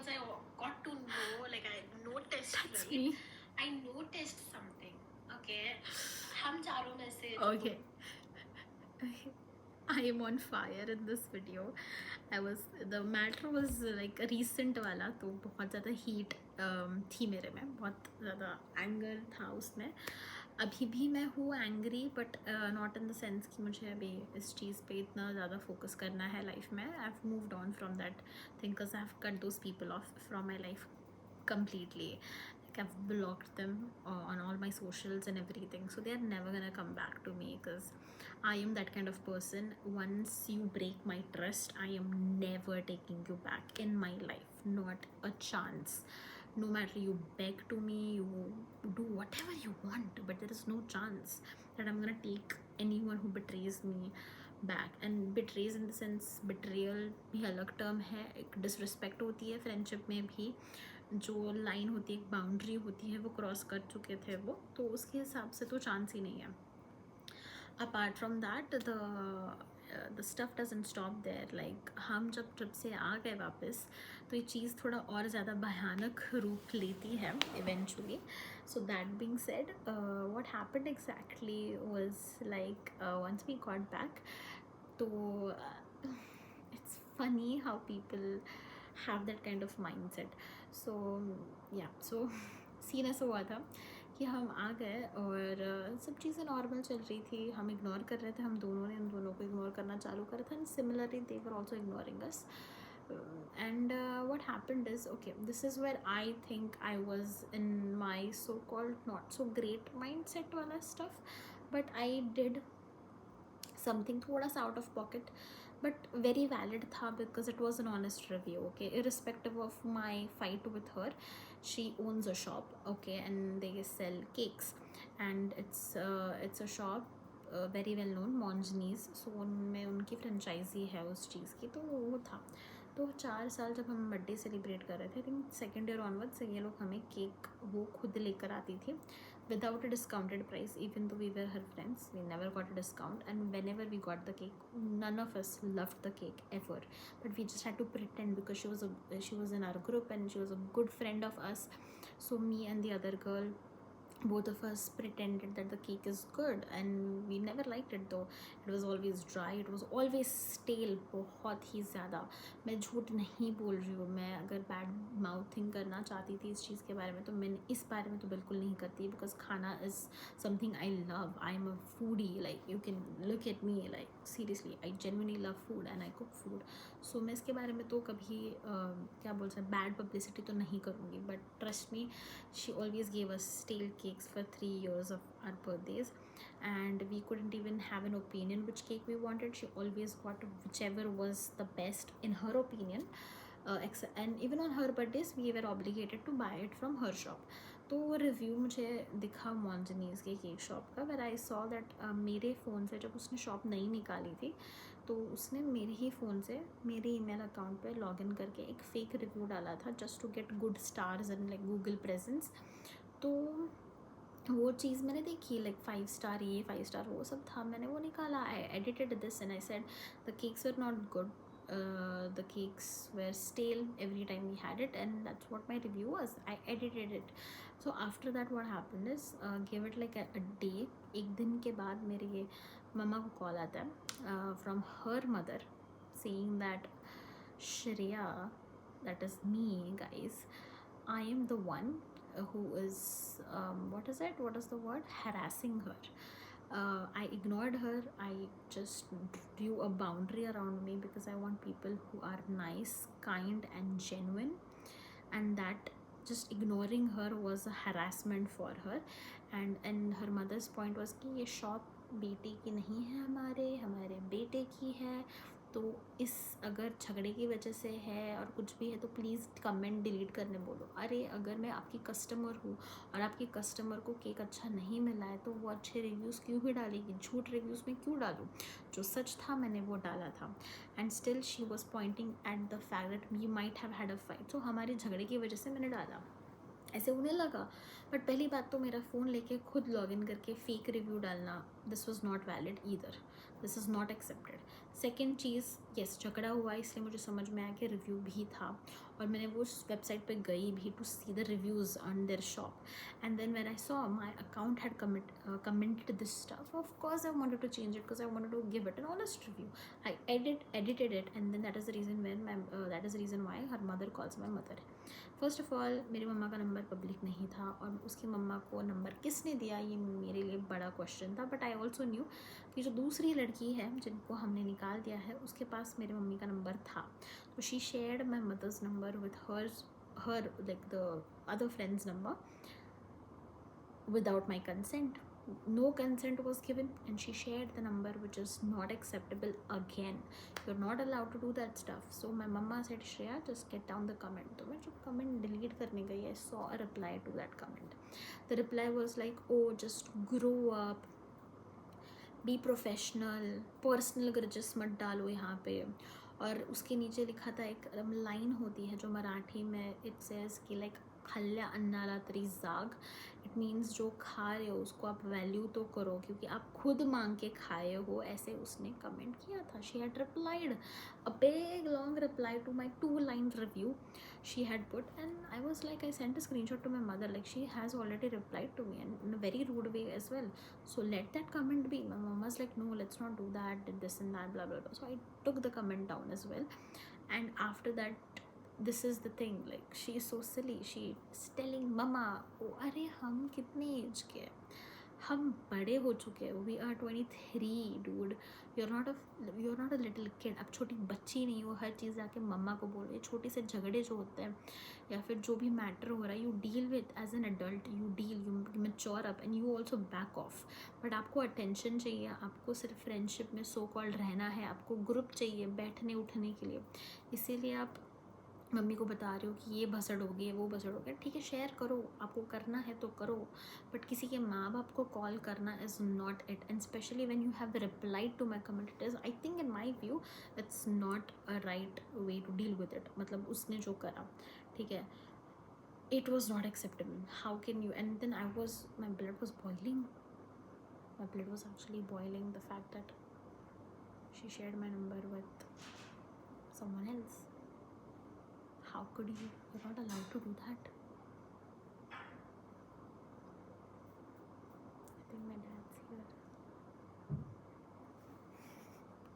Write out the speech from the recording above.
because I got to know, like I noticed, That's right? me. I noticed something. Okay, हम चारों में से Okay. I am on fire in this video. The matter was like a recent वाला, तो बहुत ज़्यादा heat थी मेरे में, बहुत ज़्यादा anger था उसमें. अभी भी मैं हूँ angry, but not in the sense कि मुझे अभी इस चीज़ पे इतना ज़्यादा focus करना है life में. I've moved on from that thing because I've cut those people off from my life completely. Like I've blocked them on all my socials and everything, so they're never gonna come back to me because I am that kind of person. Once you break my trust, I am never taking you back in my life, not a chance. No matter you beg to me, you do whatever you want, but there is no chance that I'm gonna take anyone who betrays me back. And betrays in the sense, betrayal भी अलग term है, एक disrespect होती है friendship में भी, जो line होती है, एक बाउंड्री होती है, वो क्रॉस कर चुके थे वो, तो उसके हिसाब से तो चांस ही नहीं है. Apart from that the stuff doesn't stop there. Like हम जब ट्रिप से आ गए वापस, तो ये चीज़ थोड़ा और ज़्यादा भयानक रूप लेती है eventually. So that being said, what happened exactly was like once we got back, तो it's funny how people have that kind of mindset. So yeah, so scene ऐसा हुआ था कि हम आ गए और सब चीज़ें नॉर्मल चल रही थी. हम इग्नोर कर रहे थे, हम दोनों ने उन दोनों को इग्नोर करना चालू करा था, and similarly they were also ignoring us. And what happened is, okay, this is where I think I was in my so-called not so great mindset wala stuff, but I did something थोड़ा सा out of pocket, but very valid था because it was an honest review. Okay, irrespective of my fight with her, she owns a shop, okay, and they sell cakes, and it's a shop very well known, Monjनी's. So उनमें उनकी franchise है उस चीज़ की. तो वो था, तो 4 साल जब हम बर्थडे सेलिब्रेट कर रहे थे, I think second year onward से ये लोग हमें केक वो खुद लेकर आती थी without a discounted price. Even though we were her friends, we never got a discount, and whenever we got the cake, none of us loved the cake ever, but we just had to pretend because she was in our group and she was a good friend of us. So me and the other girl, both of us pretended that the cake is good, and we never liked it though. It was always dry, it was always stale, बहुत ही ज़्यादा. मैं झूठ नहीं बोल रही हूँ. मैं अगर बैड माउथिंग करना चाहती थी इस चीज़ के बारे में, तो मैंने इस बारे में तो बिल्कुल नहीं करती, बिकॉज खाना is something I love. I am a foodie, like you can look at me, like seriously I genuinely love food and I cook food. So मैं इसके बारे में तो कभी क्या बोल सकते, बैड पब्लिसिटी तो नहीं करूँगी. But trust me, she always gave us stale cakes for 3 years of our birthdays, and we couldn't even have an opinion which cake we wanted. She always got whichever was the best in her opinion, and even on her birthdays we were obligated to buy it from her shop. तो वो review मुझे दिखा मॉन्जनीज़ के cake shop का, where I saw that मेरे phone से जब उसने शॉप नई निकाली थी, तो उसने मेरे ही फ़ोन से मेरे ईमेल अकाउंट पे लॉगिन करके एक फ़ेक रिव्यू डाला था, just to get good stars and like Google presence. तो वो चीज़ मैंने देखी, लाइक 5 स्टार ये 5 स्टार वो सब था. मैंने वो निकाला, I edited this and I said the cakes were not good, the cakes were stale every time we had it, and that's what my review was. I edited it. So after that what happened is, give it like a day. एक दिन के बाद मेरे मम्मा को call आता है from her mother saying that Shreya, that is me guys, I am the one who is what is the word, harassing her. I ignored her. I just drew a boundary around me because I want people who are nice, kind and genuine, and that just ignoring her was a harassment for her. And her mother's point was कि ये shop बेटे की नहीं है, हमारे बेटे की है. तो इस अगर झगड़े की वजह से है और कुछ भी है तो प्लीज़ कमेंट डिलीट करने बोलो. अरे अगर मैं आपकी कस्टमर हूँ और आपके कस्टमर को केक अच्छा नहीं मिला है, तो वो अच्छे रिव्यूज़ क्यों ही डालेगी, झूठ रिव्यूज़ में क्यों डालूँ. जो सच था मैंने वो डाला था. And still she was pointing at the fact that we might have had a fight. तो हमारी झगड़े की वजह से मैंने डाला, ऐसे उन्हें लगा. बट पहली बात तो मेरा फ़ोन लेके खुद लॉगिन करके फ़ेक रिव्यू डालना this was not valid either, this is not accepted. Second cheese, yes झगड़ा हुआ इसलिए मुझे समझ में आया कि रिव्यू भी था, और मैंने वो वेबसाइट पे गई भी to see the reviews on their shop. And then when I saw my account had commented this stuff, of course I wanted to change it because I wanted to give it an honest review. I edited it, and then that is the reason when that is the reason why her mother calls my mother. First of all मेरी मम्मा का number public नहीं था, और उसकी मम्मा को number किसने दिया ये मेरे लिए बड़ा क्वेश्चन था. बट आई ऑल्सो न्यू कि जो दूसरी लड़की है जिनको हमने निकाल दिया है उसके पास मेरी मम्मी का नंबर था. तो she shared my mother's number with her like the other friends number without my consent. No consent was given, and she shared the number, which is not acceptable. Again, you're not allowed to do that stuff. So my mama said, Shreya, just get down the comment. तो मैं जब comment delete करने गई, I saw a reply to that comment. The reply was like, oh, just grow up, be professional, personal grudges मत डालो यहाँ पे. और उसके नीचे लिखा था, एक लाइन होती है जो मराठी में इट सेज कि लाइक खाल्ल्या अन्नाला तरी जाग. इट मीन्स जो खा रहे हो उसको आप वैल्यू तो करो, क्योंकि आप खुद मांग के खाए हो. ऐसे उसने कमेंट किया था. She had replied a big long reply to my 2-line review she had put, and I was like, I sent a screenshot to my mother, like she has already replied to me, and in a very rude way as well. So let that comment be. My mom was like, no, let's not do that, this and that, blah blah blah. So I took the comment down as well. And after that, this is the thing, like she is so silly. She is telling mama, oh अरे हम कितने as के हैं, हम बड़े हो चुके हैं. We are 23 dude. you're not a little kid. अब छोटी बच्ची नहीं हो हर चीज़ जाके मम्मा को बोल रही है. छोटे से झगड़े जो होते हैं या फिर जो भी मैटर हो रहा है, you deal with as an adult, you mature up and you also back off. But आपको अटेंशन चाहिए, आपको सिर्फ फ्रेंडशिप में सो कॉल्ड रहना है, आपको ग्रुप चाहिए बैठने उठने के लिए. इसीलिए आप मम्मी को बता रहे हो कि ये भसड़ हो गई है, वो भसड़ हो गया. ठीक है, शेयर करो, आपको करना है तो करो, बट किसी के माँ बाप को कॉल करना is not it. And especially when you have replied to my comment, it is, I think in my view, it's not a right way to deal with it. मतलब उसने जो करा, ठीक है, it was not acceptable. How can you? And then my blood was boiling. My blood was actually boiling. The fact that she shared my number with someone else. How could you? You're not allowed to do that.